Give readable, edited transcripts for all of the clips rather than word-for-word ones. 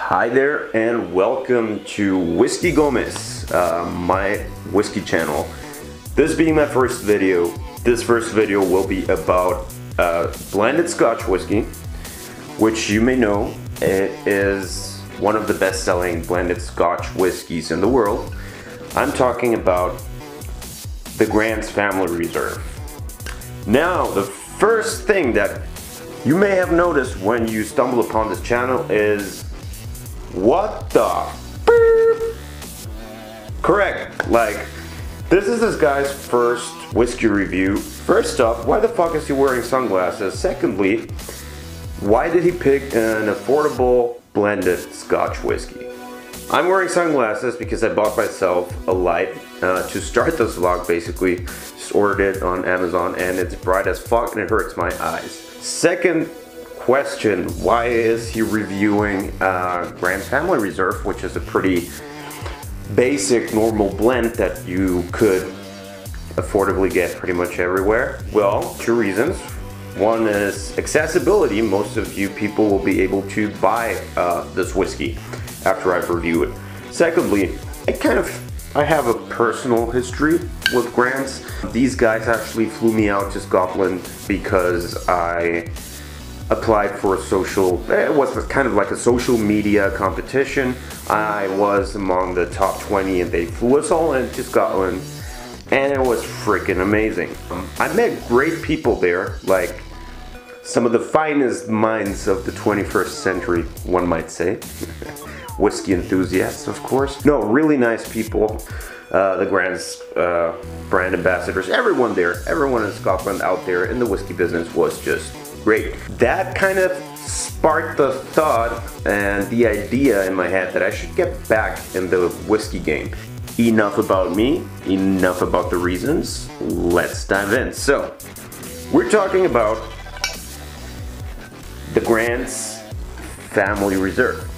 Hi there and welcome to Whiskey Gomez, my whiskey channel. This being my first video, this first video will be about blended Scotch whiskey, which you may know it is one of the best-selling blended Scotch whiskeys in the world. I'm talking about the Grant's Family Reserve. Now, the first thing that you may have noticed when you stumble upon this channel is what the beep? Correct, like this is this guy's first whiskey review. First up, why the fuck is he wearing sunglasses? Secondly, why did he pick an affordable blended Scotch whiskey? I'm wearing sunglasses because I bought myself a light to start this vlog basically. Just ordered it on Amazon and it's bright as fuck and it hurts my eyes. Second question, why is he reviewing Grant's Family Reserve, which is a pretty basic normal blend that you could affordably get pretty much everywhere? Well, two reasons. One is accessibility. Most of you people will be able to buy this whiskey after I've reviewed it. Secondly, I have a personal history with Grant's. These guys actually flew me out to Scotland because I applied for a it was kind of like a social media competition. I was among the top 20 and they flew us all into Scotland and it was freaking amazing. I met great people there, like some of the finest minds of the 21st century, one might say. Whiskey enthusiasts, of course. No, really nice people. The Grant's brand ambassadors, everyone there, everyone in Scotland out there in the whiskey business was just great. That kind of sparked the thought and the idea in my head that I should get back in the whiskey game. Enough about me, enough about the reasons, let's dive in. So, we're talking about the Grant's Family Reserve.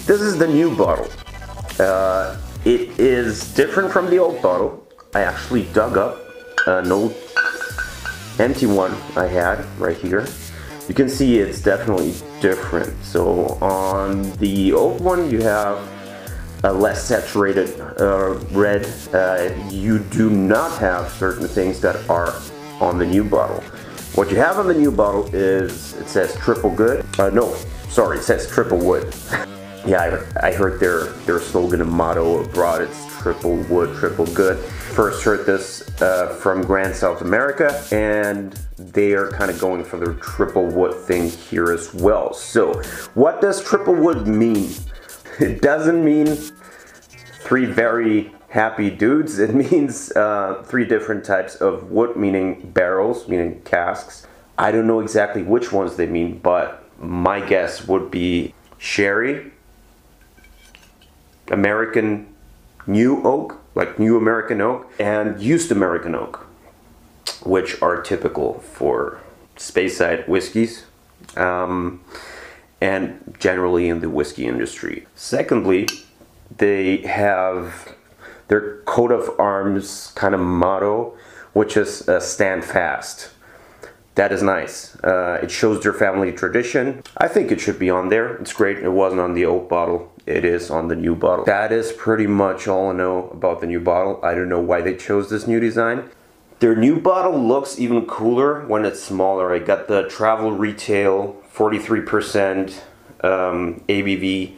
This is the new bottle. It is different from the old bottle. I actually dug up an old empty one I had right here. You can see it's definitely different. So on the old one you have a less saturated red. You do not have certain things that are on the new bottle. What you have on the new bottle is, it says triple good. No, sorry, it says triple wood. Yeah, I heard their slogan and motto abroad, it's triple wood, triple good. First heard this from Grant South America, and they are kind of going for the triple wood thing here as well. So, what does triple wood mean? It doesn't mean three very happy dudes. It means three different types of wood, meaning barrels, meaning casks. I don't know exactly which ones they mean, but my guess would be sherry, American new oak, like new American oak, and used American oak, which are typical for Speyside whiskeys and generally in the whiskey industry. Secondly, they have their coat of arms kind of motto, which is stand fast. That is nice. It shows their family tradition. I think it should be on there. It's great. It wasn't on the old bottle. It is on the new bottle. That is pretty much all I know about the new bottle. I don't know why they chose this new design. Their new bottle looks even cooler when it's smaller. I got the travel retail 43% ABV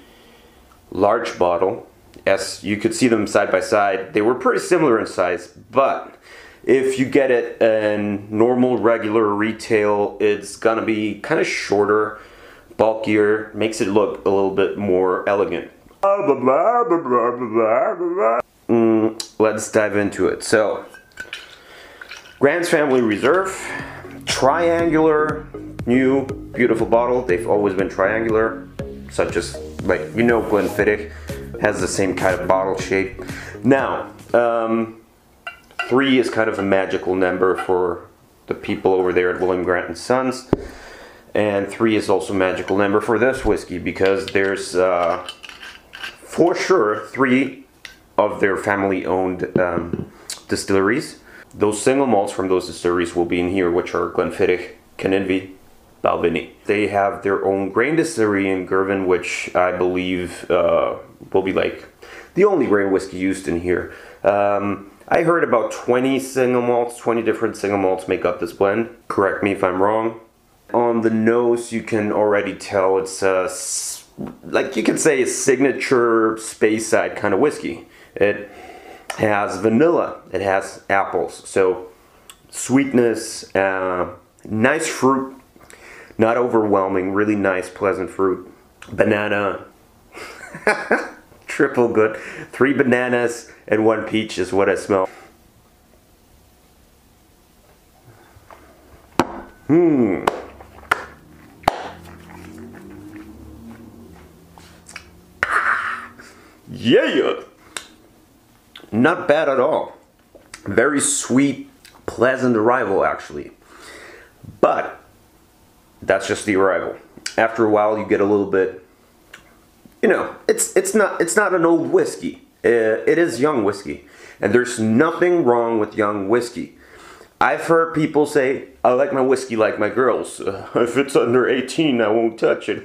large bottle. As you could see them side by side, they were pretty similar in size, but if you get it in normal, regular retail, it's gonna be kind of shorter, bulkier, makes it look a little bit more elegant. Let's dive into it. So, Grant's Family Reserve, triangular, new, beautiful bottle. They've always been triangular, such as, like, you know, Glenfiddich has the same kind of bottle shape. Now, 3 is kind of a magical number for the people over there at William Grant & Sons. And 3 is also a magical number for this whiskey because there's, for sure, 3 of their family-owned distilleries. Those single malts from those distilleries will be in here, which are Glenfiddich, Kinninvie, Balvenie. They have their own grain distillery in Girvan, which I believe will be like the only grain whiskey used in here. I heard about 20 single malts, 20 different single malts make up this blend. Correct me if I'm wrong. On the nose, you can already tell it's like you could say a signature Speyside kind of whiskey. It has vanilla, it has apples, so sweetness, nice fruit, not overwhelming, really nice, pleasant fruit. Banana, triple good. 3 bananas and 1 peach is what I smell. Yeah! Not bad at all. Very sweet, pleasant arrival actually. But that's just the arrival. After a while you get a little bit, you know, it's not an old whiskey. It is young whiskey. And there's nothing wrong with young whiskey. I've heard people say, I like my whiskey like my girls. If it's under 18, I won't touch it.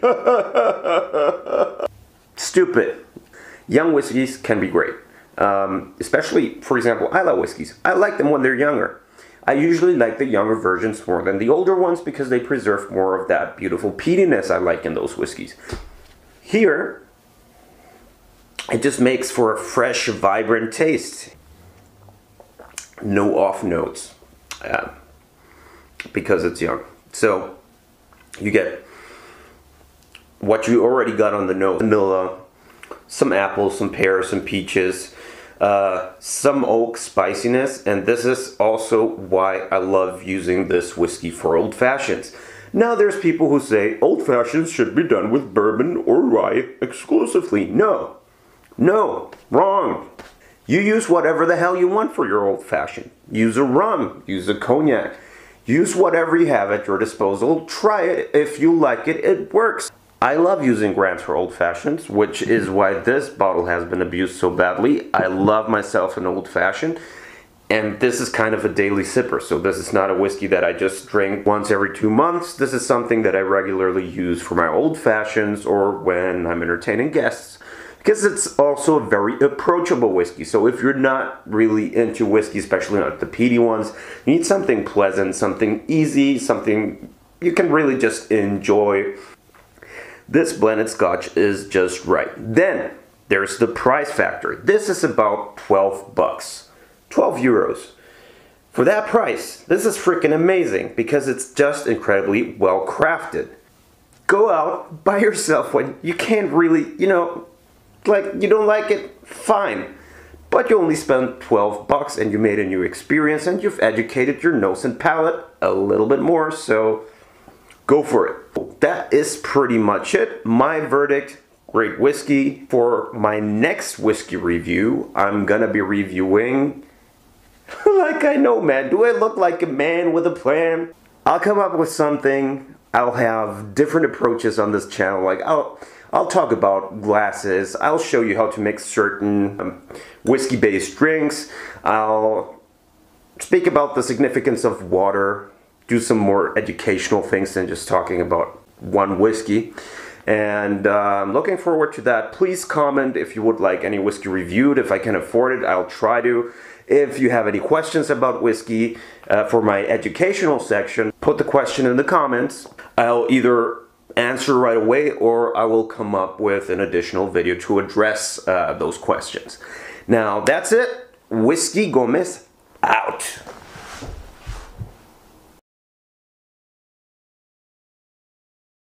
Stupid. Young whiskeys can be great. Especially, for example, Islay whiskeys. I like them when they're younger. I usually like the younger versions more than the older ones because they preserve more of that beautiful peatiness I like in those whiskeys. Here, it just makes for a fresh, vibrant taste. No off notes. Because it's young. So, you get what you already got on the nose. Vanilla, some apples, some pears, some peaches, some oak spiciness, and this is also why I love using this whiskey for old fashions. Now there's people who say old fashions should be done with bourbon or rye exclusively. No, wrong. You use whatever the hell you want for your old fashioned. Use a rum, use a cognac, use whatever you have at your disposal. Try it. If you like it, it works. I love using grams for old fashions, which is why this bottle has been abused so badly. I love myself an old fashioned, and this is kind of a daily sipper. So this is not a whiskey that I just drink once every 2 months. This is something that I regularly use for my old fashions or when I'm entertaining guests, because it's also a very approachable whiskey. So if you're not really into whiskey, especially not the peaty ones, you need something pleasant, something easy, something you can really just enjoy. This blended scotch is just right. Then there's the price factor. This is about 12 bucks, 12 euros. For that price, this is freaking amazing because it's just incredibly well crafted. Go out by yourself when you can't really, you know, like you don't like it, fine. But you only spent 12 bucks and you made a new experience and you've educated your nose and palate a little bit more, so go for it. That is pretty much it. My verdict, great whiskey. For my next whiskey review, I'm gonna be reviewing, like I know, man, do I look like a man with a plan? I'll come up with something. I'll have different approaches on this channel. Like I'll talk about glasses. I'll show you how to make certain whiskey-based drinks. I'll speak about the significance of water, do some more educational things than just talking about one whiskey. And I'm looking forward to that. Please comment if you would like any whiskey reviewed. If I can afford it, I'll try to. If you have any questions about whiskey for my educational section, put the question in the comments. I'll either answer right away or I will come up with an additional video to address those questions. Now that's it. Whisky Gomez out.